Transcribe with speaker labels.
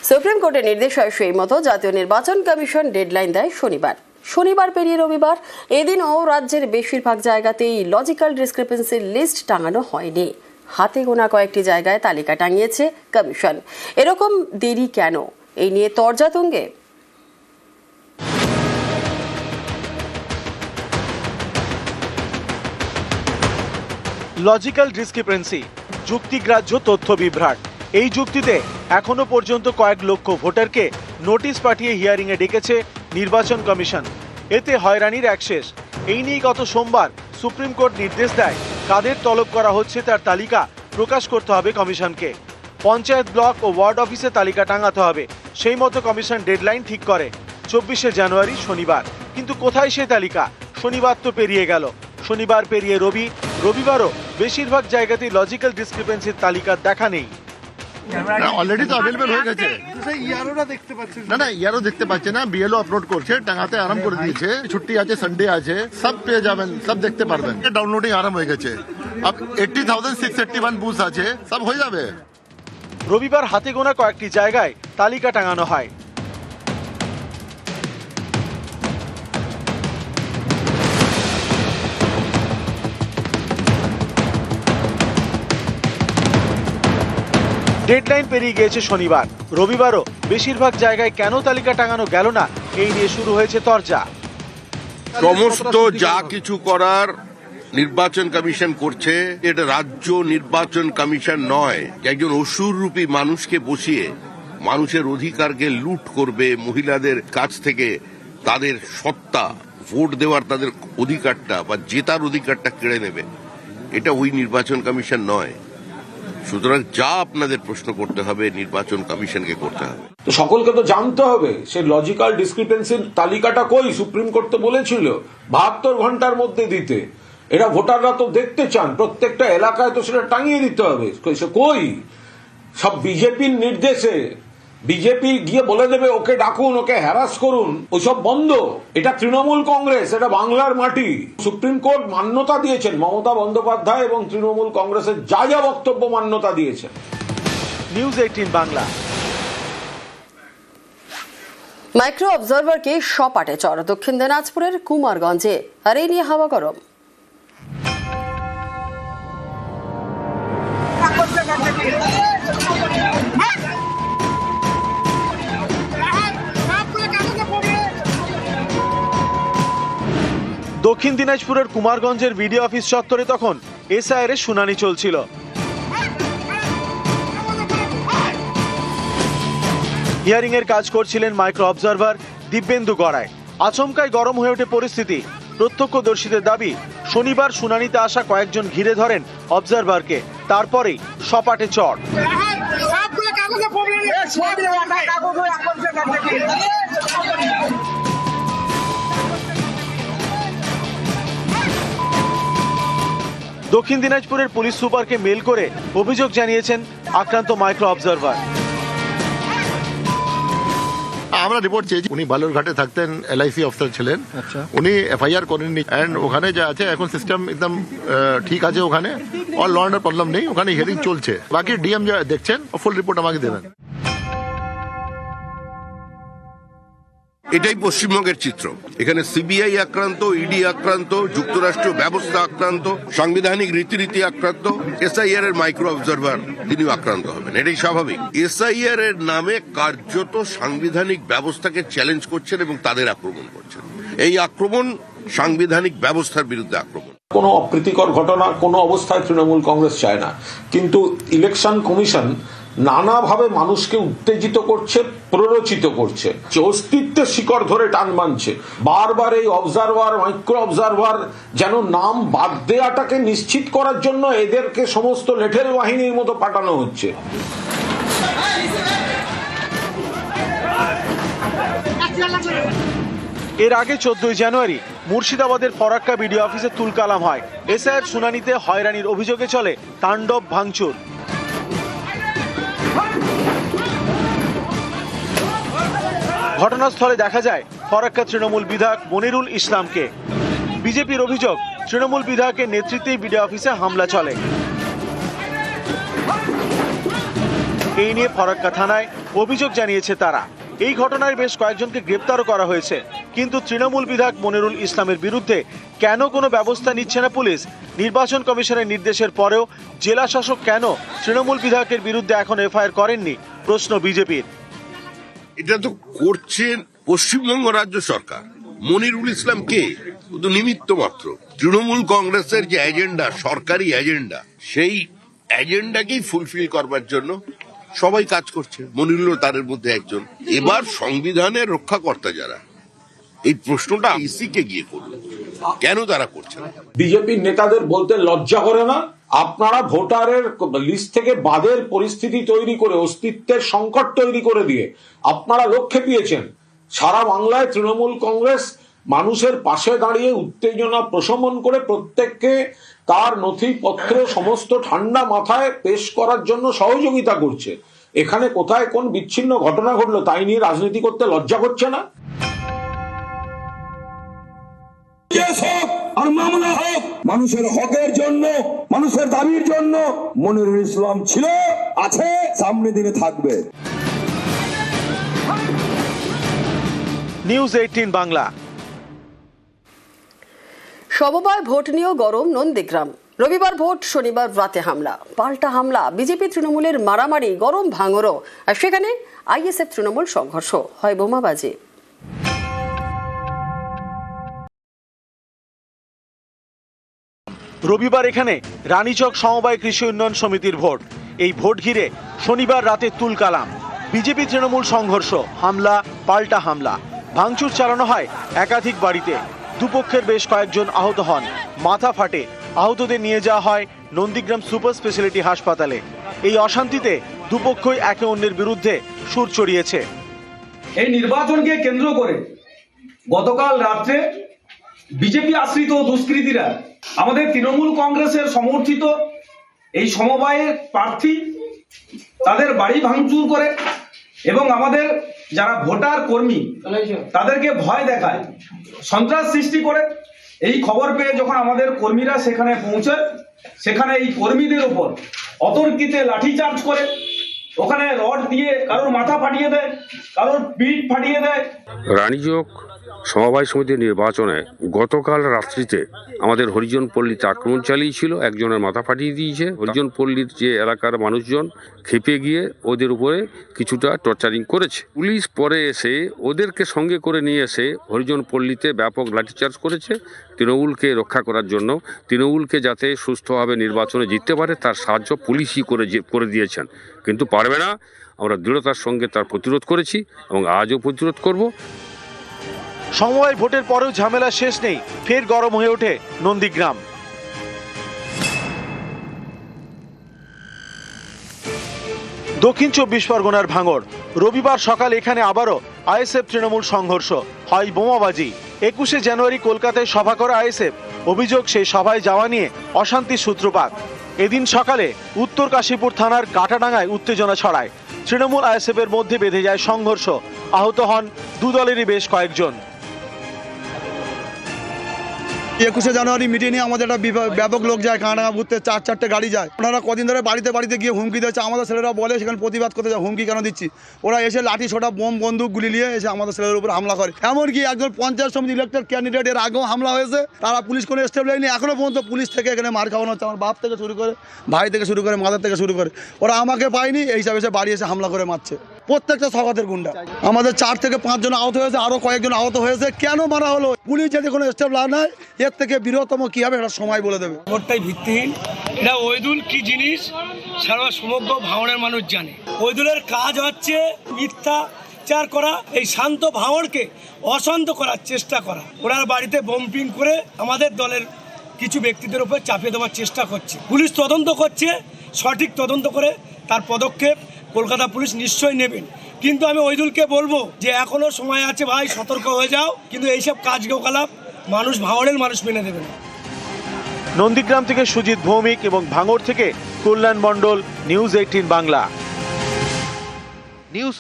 Speaker 1: Supreme কোর্টের নির্দেশে সেই মতো জাতীয় নির্বাচন কমিশন ডেডলাইন দেয় শনিবার পেরিয়ে রবিবার। এদিনও রাজ্যের বেশিরভাগ জায়গাতেই লজিক্যাল ডিসক্রিপেন্সির লিস্ট টাঙানো হয়নি। হাতে গোনা কয়েকটি জায়গায় তালিকা টাঙিয়েছে কমিশন। এরকম দেরি কেন, এই নিয়ে তরজা তুঙ্গে।
Speaker 2: লজিক্যাল ডিসক্রিপেন্সি, যুক্তিগ্রাহ্য তথ্য বিভ্রাট। এই যুক্তিতে এখনো পর্যন্ত কয়েক লক্ষ ভোটারকে নোটিশ পাঠিয়ে হিয়ারিং এ ডেকেছে নির্বাচন কমিশন। এতে হয়রানির এক শেষ। এই নিয়ে গত সোমবার সুপ্রিম কোর্ট নির্দেশ দেয় কাদের তলব করা হচ্ছে তার তালিকা প্রকাশ করতে হবে কমিশনকে। পঞ্চায়েত, ব্লক ও ওয়ার্ড অফিসে তালিকা টাঙাতে হবে। সেই মতো কমিশন ডেডলাইন ঠিক করে 24শে জানুয়ারি শনিবার। কিন্তু কোথায় সেই তালিকা? শনিবার তো পেরিয়ে গেল, শনিবার পেরিয়ে রবিবারও বেশিরভাগ জায়গাতেই লজিক্যাল ডিসক্রিপেন্সির তালিকা দেখা নেই।
Speaker 3: অলরেডি তো অ্যাভেলেবল হয়ে গেছে। না ইয়ারও দেখতে পাচ্ছে না, বিএলও আপলোড করছে, টাঙাতে আরাম করে দিয়েছে। ছুটি আছে, সানডে আছে, সব পেয়ে যাবেন, সব দেখতে পারবেন। ডাউনলোডিং আরাম হয়ে গেছে। আপ 80,681 বুথ আছে, সব হয়ে যাবে।
Speaker 2: রবিবার হাতে গোনা কয়েকটি জায়গায় তালিকা টাঙানো হয়। ডেডলাইন পেরিয়ে গিয়েছে শনিবার। রবিবারও বেশিরভাগ জায়গায় কেন তালিকা টাঙানো গেল না, এই নিয়ে শুরু হয়েছে তরজা।
Speaker 4: সমস্ত যা কিছু করার নির্বাচন কমিশন করছে, এটা রাজ্য নির্বাচন কমিশন নয়। একজন অসুররূপী মানুষকে বসিয়ে মানুষের অধিকারকে লুট করবে, মহিলাদের কাছ থেকে তাদের সত্তা, ভোট দেওয়ার তাদের অধিকারটা বা জেতার অধিকারটা কেড়ে নেবে, এটা ওই নির্বাচন কমিশন নয়। সুতরাং যা আপনাদের প্রশ্ন করতে হবে নির্বাচন কমিশনকে করতে হবে।
Speaker 5: তো সকলকে তো জানতে হবে সেই লজিক্যাল ডিসক্রিপেন্সির তালিকাটা কই। সুপ্রিম কোর্ট তো বলেছিল 72 ঘন্টার মধ্যে দিতে। এরা ভোটাররা তো দেখতে চান, প্রত্যেকটা এলাকায় তো সেটা টাঙিয়ে দিতে হবে। সে কই? সব বিজেপির নির্দেশে বিজেপি গিয়ে বলে দেবে ওকে ডাকুন, ওকে হ্যারাস করুন, ওইসব বন্ধ। এটা তৃণমূল কংগ্রেস, এটা বাংলার মাটি। সুপ্রিম কোর্ট মান্যতা দিয়েছেন মমতা বন্দ্যোপাধ্যায় এবং তৃণমূল কংগ্রেসের যা যা বক্তব্য মান্যতা দিয়েছেন।
Speaker 2: নিউজ 18 বাংলা।
Speaker 1: মাইক্রো অবজারভারকে সপাটে চড় দক্ষিণ দিনাজপুরের কুমারগঞ্জে, আর এই নিয়ে হাওয়া গরম।
Speaker 2: দক্ষিণ দিনাজপুরের কুমারগঞ্জের বিডিও অফিস চত্বরে তখন এসআইআর এর শুনানি চলছিল। হিয়ারিং এর কাজ করছিলেন মাইক্রো অবজারভার দিব্যেন্দু গড়াই। আচমকাই গরম হয়ে ওঠে পরিস্থিতি। প্রত্যক্ষদর্শীদের দাবি, শনিবার শুনানিতে আসা কয়েকজন ঘিরে ধরেন অবজারভারকে, তারপরেই সপাটে চড়। দক্ষিণ দিনাজপুরের পুলিশ সুপারকে মেল করে অভিযোগ জানিয়েছেন আক্রান্ত মাইক্রো অবজারভার।
Speaker 3: আমরা রিপোর্ট চেয়েছি। উনি বালুরঘাটে থাকতেন, এলআইসি অফিসার ছিলেন। উনি এফআইআর করেননি। এন্ড ওখানে যা আছে এখন সিস্টেম একদম ঠিক আছে, ওখানে অল ল অ্যান্ড প্রবলেম নেই, ওখানে হিয়ারিং চলছে। বাকি ডিএম যা দেখছেন ফুল রিপোর্ট আমাকে দেবেন।
Speaker 4: এটাই পশ্চিমবঙ্গের চিত্র। এখানে সিবিআই আক্রান্ত, ইডি আক্রান্ত, যুক্তরাষ্ট্র ব্যবস্থা আক্রান্ত, সাংবিধানিক রীতিনীতি আক্রান্ত, এসআইআর এর মাইক্রো অবজারভার তিনিও আক্রান্ত হবেন, এটাই স্বাভাবিক। এসআইআর এর নামে কার্যত সাংবিধানিক ব্যবস্থাকে চ্যালেঞ্জ করছেন এবং তাদের আক্রমণ করছেন। এই আক্রমণ সাংবিধানিক ব্যবস্থার বিরুদ্ধে আক্রমণ।
Speaker 5: কোনো অপ্রীতিকর ঘটনা কোনো অবস্থায় তৃণমূল কংগ্রেস চায় না, কিন্তু ইলেকশন কমিশন নানাভাবে মানুষকে উত্তেজিত করছে, প্ররোচিত করছে, অস্তিত্বের শিকড় ধরে টান মানছে। বারবার এই অবজারভার, মাইক্রো অবজারভার যেন নাম বাদ দেওয়াটাকে নিশ্চিত করার জন্য এদেরকে সমস্ত লেঠেল বাহিনীর মতো পাঠানো হচ্ছে।
Speaker 2: এর আগে 14 জানুয়ারি মুর্শিদাবাদের ফরাক্কা বিডিও অফিসে তুলকালাম হয়। এসআইআর শুনানিতে হয়রানির অভিযোগে চলে তাণ্ডব ভাঙচুর। ঘটনাস্থলে দেখা যায় ফরাক্কা তৃণমূল বিধায়ক মনিরুল ইসলামকে। বিজেপির অভিযোগ, তৃণমূল বিধায়কের নেতৃত্বেই বিডিও অফিসে হামলা চলে। এই নিয়ে ফরাক্কা থানায় অভিযোগ জানিয়েছে তারা। এই ঘটনায় বেশ কয়েকজনকে গ্রেপ্তারও করা হয়েছে। কিন্তু তৃণমূল বিধায়ক মনিরুল ইসলামের বিরুদ্ধে কেন কোনো ব্যবস্থা নিচ্ছে না পুলিশ? নির্বাচন কমিশনের নির্দেশের পরেও জেলা শাসক কেন তৃণমূল বিধায়কের বিরুদ্ধে এখন এফআইআর করেননি, প্রশ্ন বিজেপির।
Speaker 4: এটা তো করছেন পশ্চিমবঙ্গ রাজ্য সরকার। মনিরুল ইসলাম কে? শুধু নিমিত্ত মাত্র। তৃণমূল কংগ্রেসের যে এজেন্ডা, সরকারি এজেন্ডা, সেই এজেন্ডাকেই ফুলফিল করবার জন্য সবাই কাজ করছে। মনিরুল তাদের মধ্যে একজন। এবার সংবিধানের রক্ষাকর্তা যারা, এই প্রশ্নটা ইসিকে গিয়ে করলো, কেন তারা করছে না?
Speaker 5: বিজেপির নেতাদের বলতে লজ্জা করে না? আপনারা ভোটারের লিস্ট থেকে বাদের পরিস্থিতি তৈরি করে, অস্তিত্বের সংকট তৈরি করে দিয়ে আপনারা লক্ষ্যে পেয়েছেন। সারা বাংলায় তৃণমূল কংগ্রেস মানুষের পাশে দাঁড়িয়ে উত্তেজনা প্রশমন করে প্রত্যেককে তার নথিপত্র সমস্ত ঠান্ডা মাথায় পেশ করার জন্য সহযোগিতা করছে। এখানে কোথায় কোন বিচ্ছিন্ন ঘটনা ঘটলো তাই নিয়ে রাজনীতি করতে লজ্জা করছে না?
Speaker 6: আর মামলা হোক, মানুষের হকের জন্য, মানুষের দাবির জন্য মনিরুল ইসলাম ছিল, আছে, সামনে দিনে থাকবে।
Speaker 2: নিউজ 18 বাংলা।
Speaker 1: সমবায় ভোট নিয়েও গরম নন্দীগ্রাম। রবিবার ভোট, শনিবার রাতে হামলা, পাল্টা হামলা, বিজেপি তৃণমূলের মারামারি, গরম ভাঙরও, আর সেখানে আইএসএফ তৃণমূল সংঘর্ষ, হয় বোমাবাজি।
Speaker 2: রবিবার এখানে রানীচক সমবায় কৃষি উন্নয়ন সমিতির ভোট। এই ভোট ঘিরে শনিবার রাতে তুলকালাম। বিজেপি তৃণমূল সংঘর্ষ, হামলা, পাল্টা হামলা, ভাঙচুর চালানো হয় একাধিক বাড়িতে। দুপক্ষের বেশ কয়েকজন আহত হন, মাথা ফাটে। আহতদের নিয়ে যাওয়া হয় নন্দীগ্রাম সুপার স্পেশালিটি হাসপাতালে। এই অশান্তিতে দুপক্ষই একে অন্যের বিরুদ্ধে সুর চড়িয়েছে।
Speaker 7: এই নির্বাচনকে কেন্দ্র করে গতকাল রাত্রে বিজেপি আশ্রিত দুষ্কৃতীরা আমাদের তৃণমূল কংগ্রেসের সমর্থিত এই সমবায়ের প্রার্থী তাদের বাড়ি ভাঙচুর করে এবং আমাদের যারা ভোটার কর্মী তাদেরকে ভয় দেখায়, সন্ত্রাস সৃষ্টি করে। এই খবর পেয়ে যখন আমাদের কর্মীরা সেখানে পৌঁছায়, সেখানে এই কর্মীদের উপর অতর্কিতে লাঠিচার্জ করে, ওখানে রড দিয়ে কারোর মাথা ফাটিয়ে দেয়, কারোর পিঠ ফাটিয়ে দেয়।
Speaker 8: রানীচক সমবায় সমিতির নির্বাচনে গতকাল রাত্রিতে আমাদের হরিজন পল্লীতে আক্রমণ চালিয়েছিল, একজনের মাথা ফাটিয়ে দিয়েছে। হরিজন পল্লীর যে এলাকার মানুষজন খেপে গিয়ে ওদের উপরে কিছুটা টর্চারিং করেছে। পুলিশ পরে এসে ওদেরকে সঙ্গে করে নিয়ে এসে হরিজন পল্লীতে ব্যাপক লাঠিচার্জ করেছে তৃণমূলকে রক্ষা করার জন্য। তৃণমূলকে যাতে সুস্থভাবে নির্বাচনে জিততে পারে তার সাহায্য পুলিশই করে দিয়েছেন, কিন্তু পারবে না। আমরা দৃঢ়তার সঙ্গে তার প্রতিরোধ করেছি এবং আজও প্রতিরোধ করব।
Speaker 2: সমবায় ভোটের পরেও ঝামেলা শেষ নেই, ফের গরম হয়ে ওঠে নন্দীগ্রাম। দক্ষিণ 24 পরগনার ভাঙড়। রবিবার সকাল এখানে আবারও আইএসএফ তৃণমূল সংঘর্ষ, হয় বোমাবাজি। 21শে জানুয়ারি কলকাতায় সভা করে আইএসএফ। অভিযোগ, সেই সভায় যাওয়া নিয়ে অশান্তির সূত্রপাত। এদিন সকালে উত্তর কাশীপুর থানার কাটাডাঙ্গায় উত্তেজনা ছড়ায়। তৃণমূল আইএসএফের মধ্যে বেঁধে যায় সংঘর্ষ, আহত হন দু দলেরই বেশ কয়েকজন।
Speaker 9: 21শে জানুয়ারি মিটিং নিয়ে আমাদের একটা ব্যাপক লোক যায়, কানাডাঙ্গা ঘুরতে, 4-4টে গাড়ি যায়। ওনারা কদিন ধরে বাড়িতে বাড়িতে গিয়ে হুমকি দিচ্ছে। আমাদের ছেলেরা বলে সেখানে প্রতিবাদ করতে যায়, হুমকি কেন দিচ্ছি? ওরা এসে লাঠি ছোটা বোম বন্দুক গুলি নিয়ে এসে আমাদের ছেলের উপর হামলা করে। এমনকি একজন পঞ্চায়েত সমিতি ইলেক্টেড ক্যান্ডিডেট, এর আগেও হামলা হয়েছে, তারা পুলিশ কোনো স্টেপ নেয়নি। এখনো পর্যন্ত পুলিশ থেকে এখানে মার খাওয়ানো হচ্ছে, আমার বাপ থেকে শুরু করে, ভাই থেকে শুরু করে, মাদার থেকে শুরু করে। ওরা আমাকে পায়নি, এই হিসাবে এসে বাড়ি এসে হামলা করে মারছে। প্রত্যেকটা সগাতের গুন্ডা। আমাদের 4 থেকে 5 জন আহত হয়েছে, আরো কয়েকজন আহত হয়েছে। কেন মারা হলো? পুলিশ যদি কোনো স্টেপ না নেয়, এর থেকে বৃহত্তম কি হবে এটা সময় বলে দেবে।
Speaker 10: খবরটাই ভিত্তিহীন। এটা ওইদুল কি জিনিস সারা সমগ্র ভাঙড়ের মানুষ জানে। ওইদুলের কাজ হচ্ছে মিথ্যাচার করা, এই শান্ত ভাঙড়কে অশান্ত করার চেষ্টা করা। ওনার বাড়িতে বোমপিং করে আমাদের দলের কিছু ব্যক্তিদের উপর চাপিয়ে দেওয়ার চেষ্টা করছে। পুলিশ তদন্ত করছে, সঠিক তদন্ত করে তার পদক্ষেপ কলকাতা পুলিশ নিশ্চয়ই নেবেন। কিন্তু আমি ওইদুলকে বলবো যে এখনো সময় আছে ভাই, সতর্ক হয়ে যাও। কিন্তু এইসব কাজকলাপ মানুষ, ভাঙড়ের মানুষ মেনে দেবে না।
Speaker 2: নন্দীগ্রাম থেকে সুজিত ভৌমিক এবং ভাঙড় থেকে কল্যাণ মণ্ডল, নিউজ 18 বাংলা। নিউজ